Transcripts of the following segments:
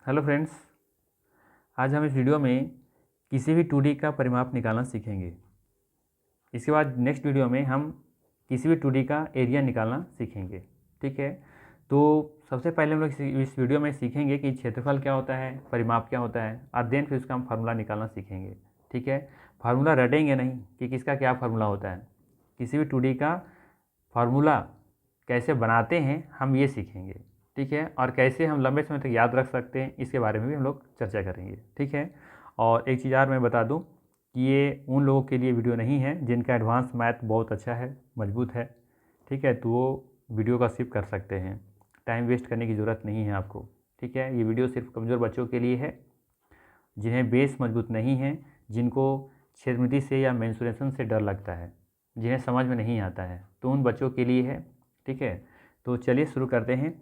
Hello friends, आज हम इस वीडियो में किसी भी 2D का परिमाप निकालना सीखेंगे। इसके बाद नेक्स्ट वीडियो में हम किसी भी 2D का एरिया निकालना सीखेंगे। ठीक है, तो सबसे पहले हम लोग इस वीडियो में सीखेंगे कि क्षेत्रफल क्या होता है, परिमाप क्या होता है, और देन फिर उसका हम फार्मूला निकालना सीखेंगे। ठीक है, फार्मूला रटेंगे नहीं कि किसका क्या फार्मूला होता है, किसी भी 2D का फार्मूला कैसे बनाते हैं हम ये सीखेंगे। ठीक है, और कैसे हम लंबे समय तक याद रख सकते हैं इसके बारे में भी हम लोग चर्चा करेंगे। ठीक है, और एक चीज़ और मैं बता दूं कि ये उन लोगों के लिए वीडियो नहीं है जिनका एडवांस मैथ बहुत अच्छा है, मजबूत है। ठीक है, तो वो वीडियो का स्किप कर सकते हैं, टाइम वेस्ट करने की ज़रूरत नहीं है आपको। ठीक है, ये वीडियो सिर्फ कमज़ोर बच्चों के लिए है, जिन्हें बेस मजबूत नहीं है, जिनको क्षेत्रमिति से या मेंसुरेशन से डर लगता है, जिन्हें समझ में नहीं आता है, तो उन बच्चों के लिए है। ठीक है, तो चलिए शुरू करते हैं।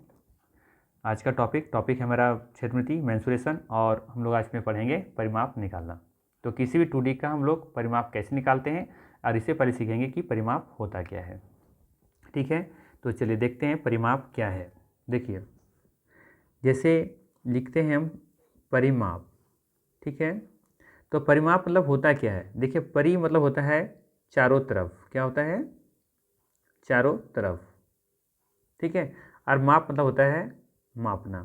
आज का टॉपिक है हमारा क्षेत्रमिति, मेंसुरेशन, और हम लोग आज में पढ़ेंगे परिमाप निकालना। तो किसी भी 2D का हम लोग परिमाप कैसे निकालते हैं, और इससे पहले सीखेंगे कि परिमाप होता क्या है। ठीक है, तो चलिए देखते हैं परिमाप क्या है। देखिए, जैसे लिखते हैं हम परिमाप। ठीक है, तो परिमाप मतलब होता क्या है। देखिए, परि मतलब होता है चारों तरफ। क्या होता है? चारों तरफ। ठीक है, और माप मतलब होता है मापना।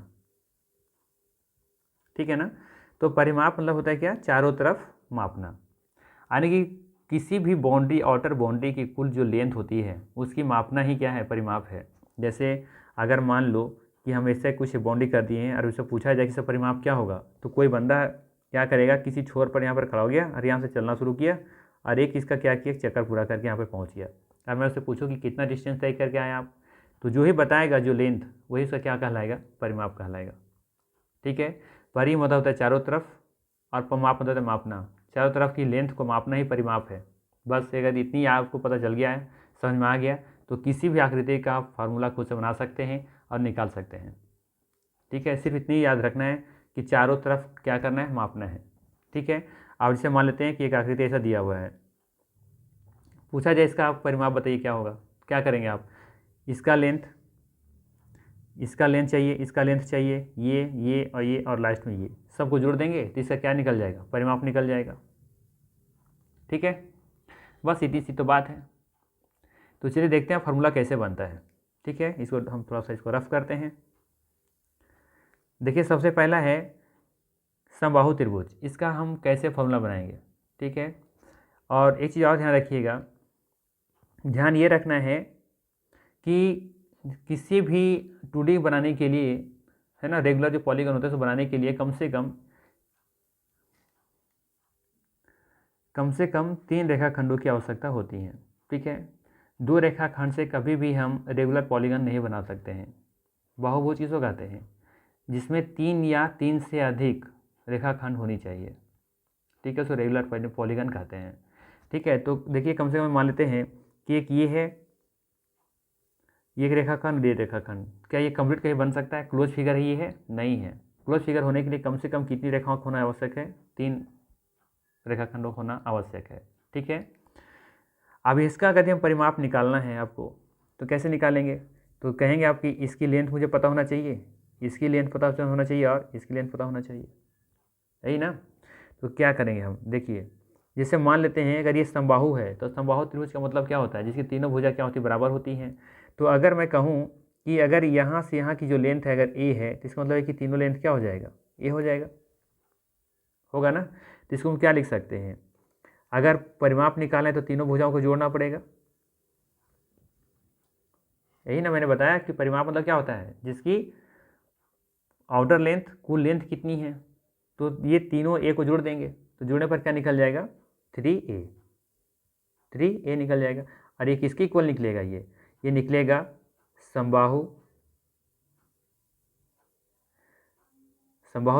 ठीक है ना, तो परिमाप मतलब होता है क्या? चारों तरफ मापना। यानी कि किसी भी बाउंड्री, आउटर बाउंड्री की कुल जो लेंथ होती है उसकी मापना ही क्या है? परिमाप है। जैसे अगर मान लो कि हम ऐसे कुछ बाउंड्री कर दिए हैं और उससे पूछा जाए कि इसका परिमाप क्या होगा, तो कोई बंदा क्या करेगा, किसी छोर पर यहाँ पर खड़ा हो गया और यहाँ से चलना शुरू किया, और एक इसका क्या किया, चक्कर पूरा करके यहाँ पर पहुँच गया। और मैं उससे पूछूँ कि कितना डिस्टेंस तय करके आए आप, तो जो ही बताएगा जो लेंथ, वही उसका क्या कहलाएगा? परिमाप कहलाएगा। ठीक है, परि मतलब होता है चारों तरफ, और माप मतलब होता है मापना। चारों तरफ की लेंथ को मापना ही परिमाप है। बस अगर इतनी आपको पता चल गया है, समझ में आ गया, तो किसी भी आकृति का फार्मूला खुद से बना सकते हैं और निकाल सकते हैं। ठीक है, सिर्फ इतनी याद रखना है कि चारों तरफ क्या करना है? मापना है। ठीक है, अब जैसे मान लेते हैं कि एक आकृति ऐसा दिया हुआ है, पूछा जाए इसका आप परिमाप बताइए क्या होगा, क्या करेंगे आप? इसका लेंथ, इसका लेंथ चाहिए, इसका लेंथ चाहिए, ये और लास्ट में ये सबको जोड़ देंगे तो इसका क्या निकल जाएगा? परिमाप निकल जाएगा। ठीक है, बस इतनी सी तो बात है। तो चलिए देखते हैं फार्मूला कैसे बनता है। ठीक है, इसको हम थोड़ा सा इसको रफ करते हैं। देखिए, सबसे पहला है समबाहु त्रिभुज। इसका हम कैसे फार्मूला बनाएंगे? ठीक है, और एक चीज़ और ध्यान रखिएगा, ध्यान ये रखना है कि किसी भी 2D बनाने के लिए, है ना, रेगुलर जो पॉलीगन होता है उसको बनाने के लिए कम से कम 3 रेखाखंडों की आवश्यकता होती है। ठीक है, 2 रेखाखंड से कभी भी हम रेगुलर पॉलीगन नहीं बना सकते हैं। बहुभुज किसको कहते हैं? जिसमें 3 या 3 से अधिक रेखाखंड होनी चाहिए। ठीक है, उसको रेगुलर पॉलीगन कहते हैं। ठीक है, तो देखिए, कम से कम मान लेते हैं कि एक ये है, ये एक रेखाखंड, ये रेखाखंड, क्या ये कंप्लीट कहीं बन सकता है? क्लोज फिगर ही है? नहीं है। क्लोज फिगर होने के लिए कम से कम कितनी रेखाओं का होना आवश्यक है? 3 रेखाखंडों का होना आवश्यक है। ठीक है, अब इसका अगर हम परिमाप निकालना है आपको, तो कैसे निकालेंगे? तो कहेंगे आपकी इसकी लेंथ मुझे पता होना चाहिए, इसकी लेंथ पता होना चाहिए, और इसकी लेंथ पता होना चाहिए, यही ना। तो क्या करेंगे हम? देखिए, जैसे मान लेते हैं अगर ये समबाहु है, तो समबाहु त्रिभुज का मतलब क्या होता है? जिसकी तीनों भुजा क्या होती है? बराबर होती हैं। तो अगर मैं कहूँ कि अगर यहाँ से यहाँ की जो लेंथ है अगर ए है, तो इसका मतलब है कि तीनों लेंथ क्या हो जाएगा? ए हो जाएगा, होगा ना। तो इसको हम क्या लिख सकते हैं? अगर परिमाप निकालें तो तीनों भुजाओं को जोड़ना पड़ेगा, यही ना मैंने बताया कि परिमाप मतलब क्या होता है? जिसकी आउटर लेंथ, कुल लेंथ कितनी है, तो ये तीनों ए को जोड़ देंगे, तो जोड़ने पर क्या निकल जाएगा? 3a, 3a निकल जाएगा। और ये किसके इक्वल निकलेगा? ये निकलेगा समबाहु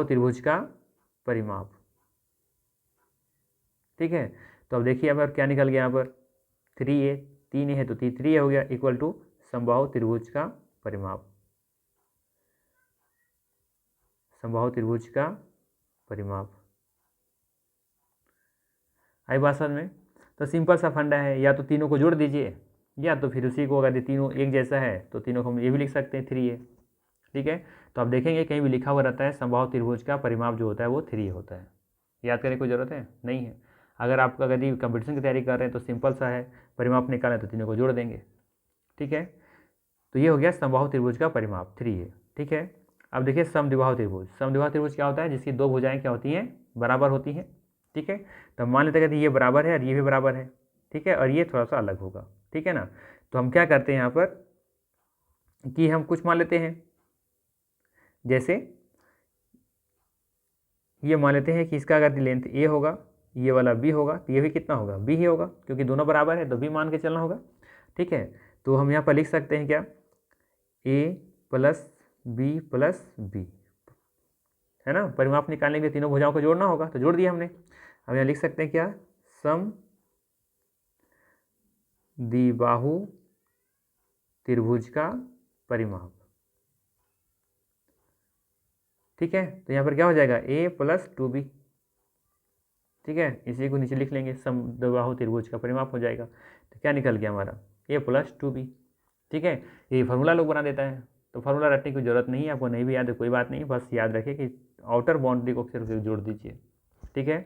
त्रिभुज का परिमाप। ठीक है, तो अब देखिए यहाँ पर क्या निकल गया, यहाँ पर 3a, 3a है तो 3a हो गया, इक्वल टू समबाहु त्रिभुज का परिमाप, समबाहु त्रिभुज का परिमाप। आई बात समझ में? तो सिंपल सा फंडा है, या तो तीनों को जोड़ दीजिए, या तो फिर उसी को, अगर ये तीनों एक जैसा है तो तीनों को हम ये भी लिख सकते हैं 3a। ठीक है। तो आप देखेंगे कहीं भी लिखा हुआ रहता है समबाहु त्रिभुज का परिमाप जो होता है वो 3 होता है। याद करने की कोई ज़रूरत है नहीं है। अगर आप यदि कंपटीशन की तैयारी कर रहे हैं तो सिंपल सा है, परिमाप निकालें तो तीनों को जोड़ देंगे। ठीक है, तो ये हो गया समबाहु त्रिभुज का परिमाप 3 है। ठीक है, अब देखिए समद्विबाहु त्रिभुज। समद्विबाहु त्रिभुज क्या होता है? जिसकी दो भुजाएं क्या होती हैं? बराबर होती हैं। ठीक है, तो मान लेते हैं कि ये बराबर है और ये भी बराबर है। ठीक है, और ये थोड़ा सा अलग होगा। ठीक है ना, तो हम क्या करते हैं यहाँ पर कि हम कुछ मान लेते हैं, जैसे ये मान लेते हैं कि इसका अगर लेंथ ए होगा, ये वाला बी होगा, तो ये भी कितना होगा? बी ही होगा, क्योंकि दोनों बराबर है तो बी मान के चलना होगा। ठीक है, तो हम यहाँ पर लिख सकते हैं क्या? ए प्लस बी प्लस बी, है ना। परिमाप निकालने के लिए तीनों भुजाओं को जोड़ना होगा, तो जोड़ दिया हमने। अब यहाँ लिख सकते हैं क्या? सम द्विबाहु त्रिभुज का परिमाप। ठीक है, तो यहाँ पर क्या हो जाएगा? a plus 2b। ठीक है, इसी को नीचे लिख लेंगे, समद्विबाहु त्रिभुज का परिमाप हो जाएगा। तो क्या निकल गया हमारा? a plus 2b। ठीक है, ये फार्मूला लोग बना देता है, तो फार्मूला रटने की जरूरत नहीं है, आपको नहीं भी याद है कोई बात नहीं, बस याद रखिए कि आउटर बाउंड्री को सिर्फ जोड़ दीजिए। ठीक है,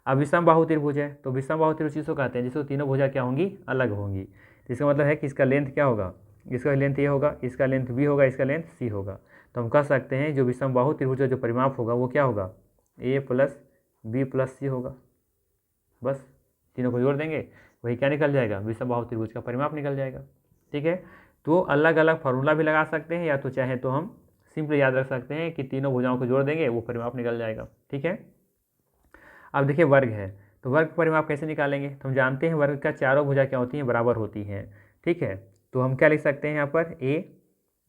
अब विषमबाहु त्रिभुज है, तो विषमबाहु त्रिभुज किसको कहते हैं? जिसको तीनों भुजा क्या होंगी? अलग होंगी। तो इसका मतलब है कि इसका लेंथ क्या होगा? इसका लेंथ ये होगा, इसका लेंथ b होगा, इसका लेंथ c होगा। तो हम कह सकते हैं जो विषमबाहु त्रिभुज का जो परिमाप होगा वो क्या होगा? a प्लस बी प्लस सी होगा। बस तीनों को जोड़ देंगे, वही क्या निकल जाएगा? विषमबाहु त्रिभुज का परिमाप निकल जाएगा। ठीक है, तो अलग अलग फार्मूला भी लगा सकते हैं, या तो चाहे तो हम सिंपल याद रख सकते हैं कि तीनों भुजाओं को जोड़ देंगे वो परिमाप निकल जाएगा। ठीक है, अब देखिए वर्ग है, तो वर्ग परिमाप कैसे निकालेंगे? तो हम जानते हैं वर्ग का चारों भुजा क्या होती हैं? बराबर होती हैं। ठीक है, तो हम क्या लिख सकते हैं यहाँ पर? a,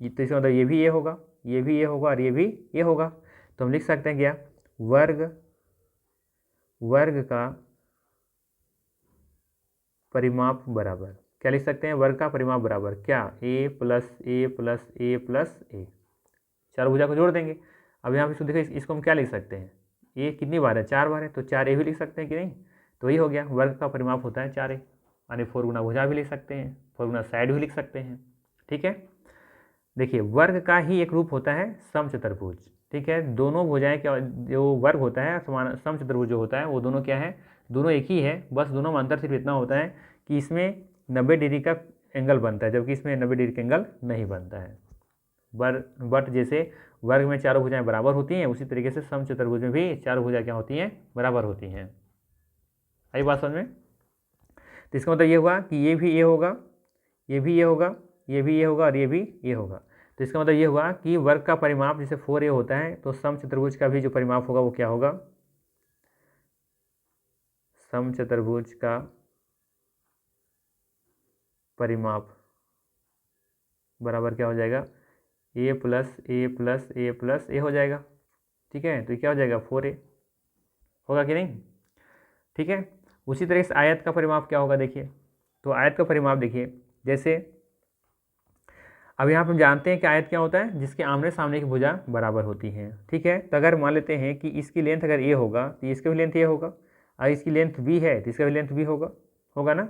तो इसका मतलब ये भी a होगा, ये भी a होगा और ये भी a होगा। तो हम लिख सकते हैं क्या? वर्ग का परिमाप बराबर, क्या लिख सकते हैं? वर्ग का परिमाप बराबर क्या? a plus A plus A plus A. चार भुजा को जोड़ देंगे। अब यहाँ पे देखिए इसको हम क्या लिख सकते हैं? ए कितनी बार है? 4 बार है, तो 4a भी लिख सकते हैं कि नहीं? तो वही हो गया, वर्ग का परिमाप होता है 4a, यानी 4 गुना भुजा भी लिख सकते हैं, 4 गुना साइड भी लिख सकते हैं। ठीक है, देखिए वर्ग का ही एक रूप होता है समचतुर्भुज। ठीक है, दोनों भुजाएं क्या, जो वर्ग होता है समान समचतुर्भुज जो होता है वो दोनों क्या है? दोनों एक ही है, बस दोनों में अंतर सिर्फ इतना होता है कि इसमें 90 डिग्री का एंगल बनता है, जबकि इसमें 90 डिग्री का एंगल नहीं बनता है। बट जैसे वर्ग में चारों भुजाएं बराबर होती हैं, उसी तरीके से समचतुर्भुज में भी चारों भुजाएं क्या होती हैं? बराबर होती हैं। आई बात समझ में? तो इसका मतलब ये हुआ कि ये भी ये होगा, ये भी ये होगा, ये भी ये होगा और ये भी ये होगा। तो इसका मतलब ये हुआ कि वर्ग का परिमाप जैसे 4a होता है, तो समचतुर्भुज का भी जो परिमाप होगा वो क्या होगा? समचतुर्भुज का परिमाप बराबर क्या हो जाएगा? a plus A plus A plus A हो जाएगा। ठीक है, तो क्या हो जाएगा? 4a होगा कि नहीं? ठीक है, उसी तरह से आयत का परिमाप क्या होगा? देखिए, तो आयत का परिमाप देखिए, जैसे अब यहाँ पर हम जानते हैं कि आयत क्या होता है? जिसके आमने सामने की भुजा बराबर होती हैं। ठीक है, तो अगर मान लेते हैं कि इसकी लेंथ अगर a होगा तो इसका भी लेंथ a होगा, और इसकी लेंथ b है तो इसका भी लेंथ b होगा ना।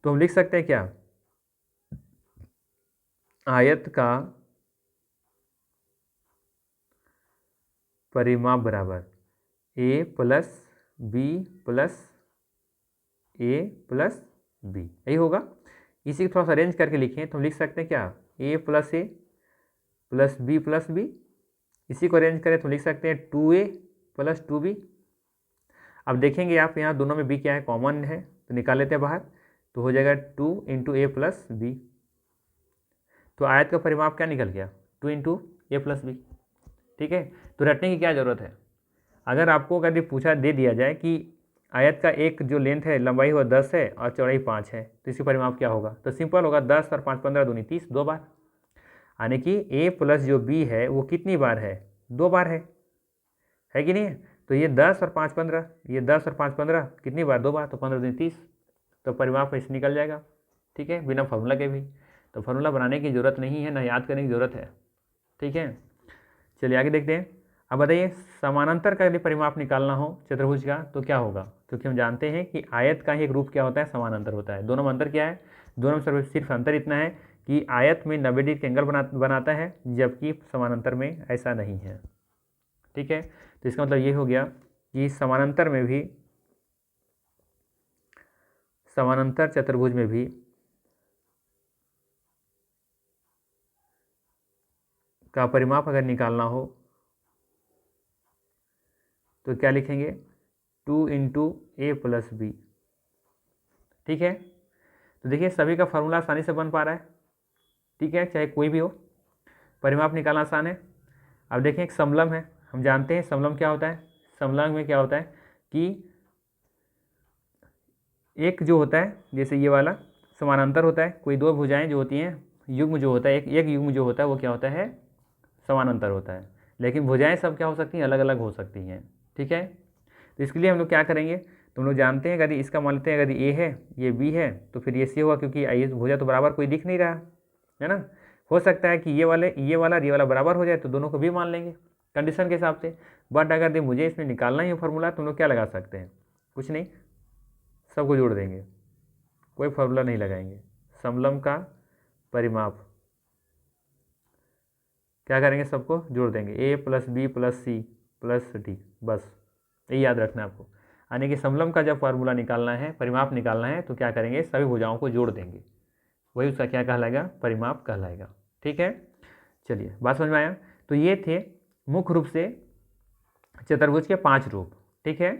तो हम लिख सकते हैं क्या? आयत का परिमाप बराबर a plus B plus A plus B, यही होगा। इसी को थोड़ा सा अरेंज करके लिखें तो हम लिख सकते हैं क्या? a plus A plus B plus B. इसी को अरेंज करें तो लिख सकते हैं 2a प्लस 2b। अब देखेंगे आप यहाँ दोनों में b क्या है? कॉमन है, तो निकाल लेते हैं बाहर, तो हो जाएगा 2 इंटू ए प्लस बी। तो आयत का परिमाप क्या निकल गया? 2 इंटू ए प्लस बी। ठीक है, तो रटने की क्या ज़रूरत है? अगर आपको कभी पूछा दे दिया जाए कि आयत का एक जो लेंथ है, लंबाई हुआ 10 है और चौड़ाई 5 है, तो इसकी परिमाप क्या होगा? तो सिंपल होगा, 10 और 5 15 दूनी 30, 2 बार। यानी कि a प्लस जो b है वो कितनी बार है? 2 बार है कि नहीं? तो ये 10 और 5 15, ये 10 और 5 15 कितनी बार? 2 बार, तो 15 दूनी 30, तो परिमाप ऐसे निकल जाएगा। ठीक है, बिना फार्मूला के भी, तो फार्मूला बनाने की ज़रूरत नहीं है, ना याद करने की ज़रूरत है। ठीक है, चलिए आगे देखते हैं। अब बताइए समानांतर का यदि परिमाप निकालना हो चतुर्भुज का तो क्या होगा? क्योंकि हम जानते हैं कि आयत का ही एक रूप क्या होता है? समानांतर होता है। दोनों में अंतर क्या है? दोनों में सिर्फ अंतर इतना है कि आयत में 90 डिग्री का एंगल बनाता है, जबकि समानांतर में ऐसा नहीं है। ठीक है, तो इसका मतलब ये हो गया कि समानांतर में भी, समानांतर चतुर्भुज में भी का परिमाप अगर निकालना हो तो क्या लिखेंगे, 2 इंटू ए प्लस बी। ठीक है, तो देखिए सभी का फार्मूला आसानी से बन पा रहा है। ठीक है, चाहे कोई भी हो, परिमाप निकालना आसान है। अब देखें एक समलंब है, हम जानते हैं समलंब क्या होता है। समलंब में क्या होता है कि एक जो होता है, जैसे ये वाला समानांतर होता है, कोई दो भुजाएं जो होती हैं, युग्म जो होता है, एक युग्म जो होता है वो क्या होता है, समानांतर होता है। लेकिन भुजाएं सब क्या हो सकती हैं, अलग अलग हो सकती हैं। ठीक है, तो इसके लिए हम लोग क्या करेंगे, तो हम लोग जानते हैं यदि इसका मान लेते हैं यदि ए है, ये बी है, तो फिर ये सी होगा, क्योंकि ये भुजा तो बराबर कोई दिख नहीं रहा है ना। हो सकता है कि ये वाला बराबर हो जाए, तो दोनों को भी मान लेंगे कंडीशन के हिसाब से। बट अगर मुझे इसमें निकालना ही फार्मूला, तो हम लोग क्या लगा सकते हैं, कुछ नहीं, सबको जोड़ देंगे, कोई फार्मूला नहीं लगाएंगे। समलंब का परिमाप क्या करेंगे, सबको जोड़ देंगे, A plus B plus C plus D, बस यही याद रखना है आपको। यानी कि समलंब का जब फार्मूला निकालना है, परिमाप निकालना है, तो क्या करेंगे, सभी भुजाओं को जोड़ देंगे, वही उसका क्या कहलाएगा, परिमाप कहलाएगा। ठीक है, चलिए बात समझ में आया। तो ये थे मुख्य रूप से चतुर्भुज के 5 रूप। ठीक है,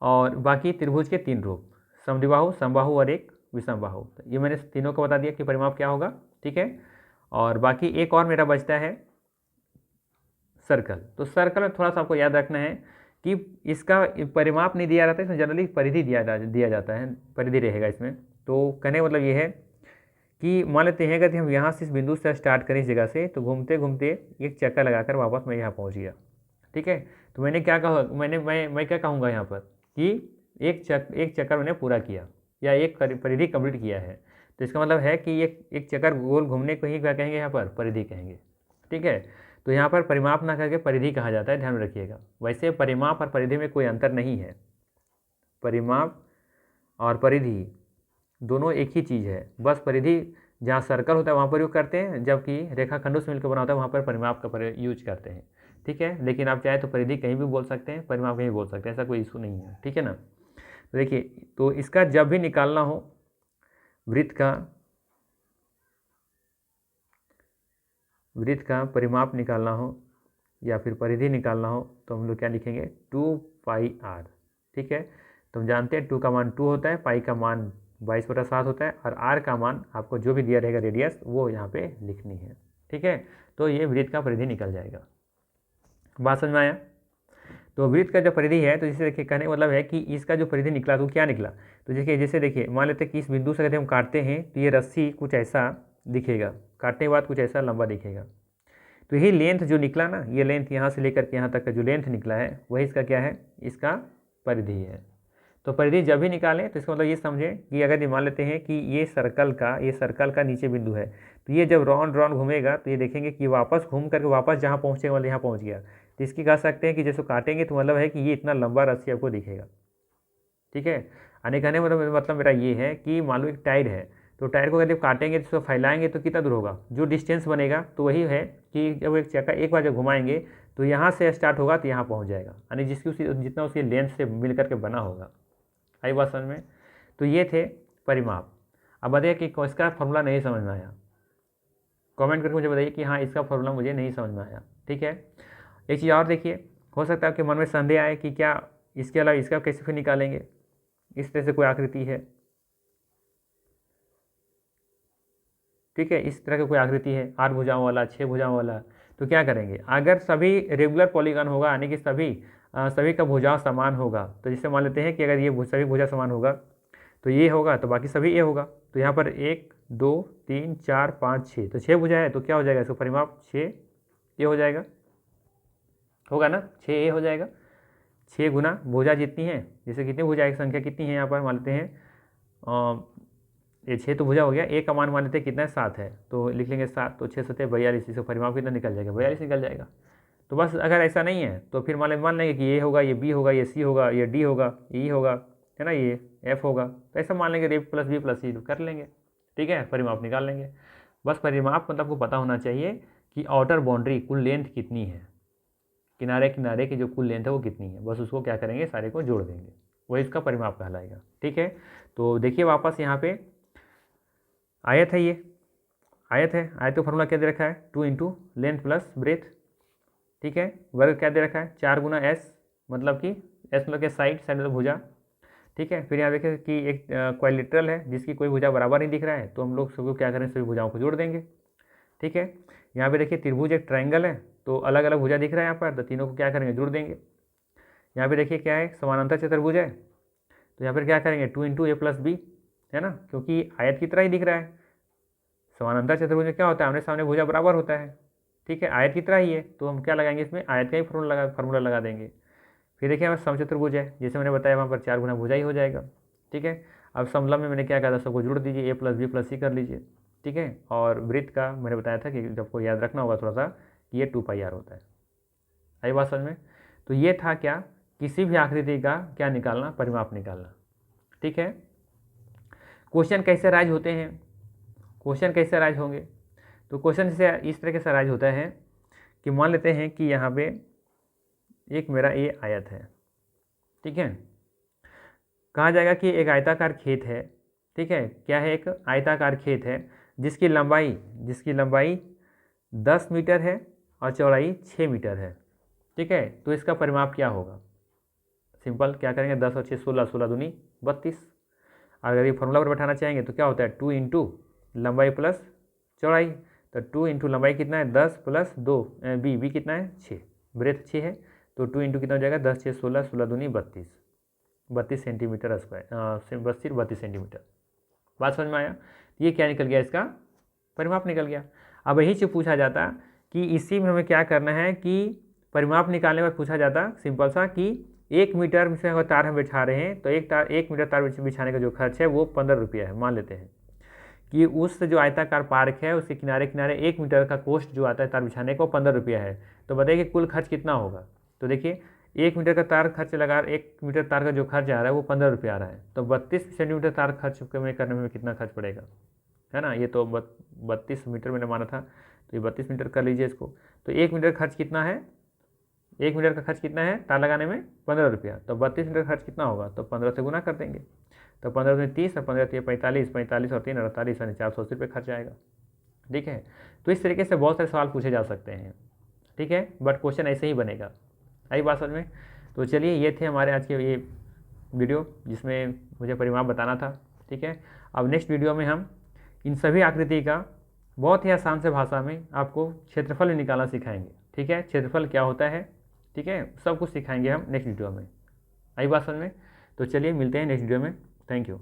और बाकी त्रिभुज के 3 रूप, समद्विबाहु, समबाहु और एक विषमबाहु। ये मैंने तीनों को बता दिया कि परिमाप क्या होगा। ठीक है, और बाकी एक और मेरा बचता है सर्कल। तो सर्कल में थोड़ा सा आपको याद रखना है कि इसका परिमाप नहीं दिया जाता है, इसमें जनरली परिधि दिया जाता है, परिधि रहेगा इसमें। तो कहने का मतलब ये है कि मान लेते हैं कि हम यहाँ से इस बिंदु से स्टार्ट करें, इस जगह से, तो घूमते घूमते एक चक्कर लगाकर वापस मैं यहाँ पहुँच गया। ठीक है, तो मैंने क्या कहा, मैं क्या कहूँगा यहाँ पर कि एक चक्कर मैंने पूरा किया, या एक परिधि कंप्लीट किया है। तो इसका मतलब है कि एक चक्कर गोल घूमने को ही क्या कहेंगे, यहाँ पर परिधि कहेंगे। ठीक है, तो यहाँ पर परिमाप ना करके परिधि कहा जाता है, ध्यान में रखिएगा। वैसे परिमाप और परिधि में कोई अंतर नहीं है, परिमाप और परिधि दोनों एक ही चीज़ है। बस परिधि जहाँ सर्कल होता है वहाँ पर यूज करते हैं, जबकि रेखाखंडों से मिलकर बना होता है वहाँ पर परिमाप का यूज करते हैं। ठीक है, लेकिन आप चाहे तो परिधि कहीं भी बोल सकते हैं, परिमाप कहीं भी बोल सकते हैं, ऐसा कोई इशू नहीं है। ठीक है ना, तो देखिए, तो इसका जब भी निकालना हो वृत्त का परिमाप निकालना हो या फिर परिधि निकालना हो, तो हम लोग क्या लिखेंगे, 2πr। ठीक है, तो हम जानते हैं 2 का मान 2 होता है, पाई का मान 22/7 होता है, और r का मान आपको जो भी दिया रहेगा रेडियस, वो यहाँ पे लिखनी है। ठीक है, तो ये वृत्त का परिधि निकल जाएगा। बात समझ में आया। तो वृत्त का जो परिधि है, तो जैसे देखिए कहने का मतलब है कि इसका जो परिधि निकला तो क्या निकला, तो देखिए जैसे देखिए मान लेते हैं कि इस बिंदु से यदि हम काटते हैं तो ये रस्सी कुछ ऐसा दिखेगा, काटने के बाद कुछ ऐसा लंबा दिखेगा। तो यही लेंथ जो निकला ना, ये लेंथ यहाँ से लेकर के यहाँ तक का जो लेंथ निकला है, वही इसका क्या है, इसका परिधि है। तो परिधि जब भी निकालें तो इसका मतलब ये समझें कि अगर मान लेते हैं कि ये सर्कल का नीचे बिंदु है, तो ये जब राउंड घूमेगा तो ये देखेंगे कि वापस घूम करके वापस जहाँ पहुँचेगा वाले यहाँ पहुँच गया। तो इसकी कह सकते हैं कि जैसे काटेंगे तो मतलब है कि ये इतना लंबा रस्सी आपको दिखेगा। ठीक है, आने कहने मतलब मेरा ये है कि मान लो एक टायर है, तो टायर को यदि काटेंगे तो उसको फैलाएंगे तो कितना दूर होगा, जो डिस्टेंस बनेगा, तो वही है कि जब एक चक्कर एक बार जब घुमाएंगे तो यहाँ से स्टार्ट होगा तो यहाँ पहुँच जाएगा, यानी जितना उसकी लेंथ से मिल करके बना होगा। आई बात समझ में। तो ये थे परिमाप। अब बताइए कि इसका फॉर्मूला नहीं समझ में आया, कमेंट करके मुझे बताइए कि हाँ इसका फॉर्मूला मुझे नहीं समझ में आया। ठीक है, एक चीज़ और देखिए, हो सकता है आपके मन में संदेह आए कि क्या इसके अलावा इसका कैसे फिर निकालेंगे, इस तरह से कोई आकृति है। ठीक है, इस तरह की कोई आकृति है 8 भुजाओं वाला, 6 भुजाओं वाला, तो क्या करेंगे, अगर सभी रेगुलर पॉलीगन होगा, यानी कि सभी का भुजा समान होगा, तो जैसे मान लेते हैं कि अगर ये सभी भुजा समान होगा तो ये होगा, तो बाकी सभी ये होगा, तो यहाँ पर 1 2 3 4 5 6, तो 6 भुजा है, तो क्या हो जाएगा, इसका परिमाप 6 ये हो जाएगा, होगा ना, 6 ये हो जाएगा। 6 गुना भुजा जितनी है, जैसे कितनी भुजा की संख्या कितनी है यहाँ पर मान लेते हैं, ये 6 तो भुजा हो गया, एक का मान मान लेते हैं कितना है, 7 है, तो लिख लेंगे 7, तो 6 7 42, इसका परिमाप कितना निकल जाएगा, 42 निकल जाएगा। तो बस अगर ऐसा नहीं है तो फिर मान लेंगे कि ये होगा, ये बी होगा, ये सी होगा, ये डी होगा, ई होगा, है ना, ये एफ होगा, तो ऐसा मान लेंगे, ए प्लस बी प्लस सी कर लेंगे। ठीक है, परिमाप निकाल लेंगे। बस परिमाप मतलब आपको पता होना चाहिए कि आउटर बाउंड्री कुल लेंथ कितनी है, किनारे किनारे की जो कुल लेंथ है वो कितनी है, बस उसको क्या करेंगे, सारे को जोड़ देंगे, वही इसका परिमाप कहलाएगा। ठीक है, तो देखिए वापस यहाँ पे आयत है, ये आयत है, आयत का फॉर्मूला क्या दे रखा है, 2 इंटू लेंथ प्लस ब्रेथ। ठीक है, वर्ग क्या दे रखा है, 4 गुना एस, मतलब कि एस मतलब कि साइड, साइड मतलब भुजा। ठीक है, फिर यहाँ देखें कि एक क्वाड्रिलेटरल है जिसकी कोई भुजा बराबर नहीं दिख रहा है, तो हम लोग सबको क्या करें, सभी भुजाओं को जोड़ देंगे। ठीक है, यहाँ पे देखिए त्रिभुज एक ट्रायंगल है, तो अलग अलग भुजा दिख रहा है यहाँ पर, तो तीनों को क्या करेंगे, जोड़ देंगे। यहाँ पे देखिए क्या है, समानांतर चतुर्भुज है, तो यहाँ पर क्या करेंगे, 2 इंटू ए प्लस बी, है ना, क्योंकि आयत की तरह ही दिख रहा है। समानांतर चतुर्भुज में क्या होता है, आमने सामने भुजा बराबर होता है। ठीक है, आयत की तरह ही है, तो हम क्या लगाएंगे, इसमें आयत का ही फॉर्मूला लगा देंगे। फिर देखिए हमारा समचतुर्भुज है, जैसे मैंने बताया वहाँ पर 4 गुना भुजा ही हो जाएगा। ठीक है, अब समलंब में मैंने क्या कहा था, सबको जोड़ दीजिए, ए प्लस बी प्लस सी कर लीजिए। ठीक है, और वृत्त का मैंने बताया था कि जब को याद रखना होगा थोड़ा सा कि ये 2πr होता है। आई बात समझ में। तो ये था क्या, किसी भी आकृति का क्या निकालना, परिमाप निकालना। ठीक है, क्वेश्चन कैसे राइज होते हैं, क्वेश्चन कैसे राइज होंगे, तो क्वेश्चन से इस तरह से राइज होता है कि मान लेते हैं कि यहाँ पे एक मेरा ये आयत है। ठीक है, कहा जाएगा कि एक आयताकार खेत है। ठीक है, क्या है, एक आयताकार खेत है जिसकी लंबाई 10 मीटर है और चौड़ाई 6 मीटर है। ठीक है, तो इसका परिमाप क्या होगा, सिंपल क्या करेंगे, 10 और 6 16, 16 दूनी 32। अगर ये फॉर्मूला पर बैठाना चाहेंगे तो क्या होता है, 2 इंटू लंबाई प्लस चौड़ाई, तो 2 इंटू लंबाई कितना है, 10 प्लस 2 बी कितना है, 6, ब्रेथ 6 है, तो 2 इंटू कितना हो जाएगा, 10 6 16, 16 दूनी 32 सेंटीमीटर स्क्वायर, 32 सेंटीमीटर। बात समझ में आया। ये क्या निकल गया, इसका परिमाप निकल गया। अब यही से पूछा जाता कि इसी में हमें क्या करना है कि परिमाप निकालने में पूछा जाता सिंपल सा कि 1 मीटर से अगर तार हम बिछा रहे हैं तो 1 मीटर तार बिछाने का जो खर्च है वो 15 रुपया है। मान लेते हैं कि उस जो आयताकार पार्क है उसके किनारे किनारे 1 मीटर का कॉस्ट जो आता है तार बिछाने का वो 15 रुपया है, तो बताइए कि कुल खर्च कितना होगा। तो देखिए 1 मीटर का तार खर्च लगा, 1 मीटर तार का जो खर्च आ रहा है वो 15 रुपया आ रहा है, तो 32 सेंटीमीटर तार खर्च करने में कितना खर्च पड़ेगा, है ना। ये तो 32 मीटर मैंने माना था, तो ये 32 मीटर कर लीजिए इसको। तो 1 मीटर खर्च कितना है, 1 मीटर का खर्च कितना है तार लगाने में, 15 रुपया, तो 32 मीटर खर्च कितना होगा, तो 15 से गुना कर देंगे, तो 15 में 30 और 15 तो 45, 45 और 3 48, यानी 480 रुपये खर्च आएगा। ठीक है, तो इस तरीके से बहुत सारे सवाल पूछे जा सकते हैं। ठीक है, बट क्वेश्चन ऐसे ही बनेगा। आई बात समझ में। तो चलिए ये थे हमारे आज के ये वीडियो जिसमें मुझे परिमाप बताना था। ठीक है, अब नेक्स्ट वीडियो में हम इन सभी आकृति का बहुत ही आसान से भाषा में आपको क्षेत्रफल निकालना सिखाएंगे। ठीक है, क्षेत्रफल क्या होता है, ठीक है, सब कुछ सिखाएंगे हम नेक्स्ट वीडियो में। आई बात समझ में। तो चलिए मिलते हैं नेक्स्ट वीडियो में। Thank you.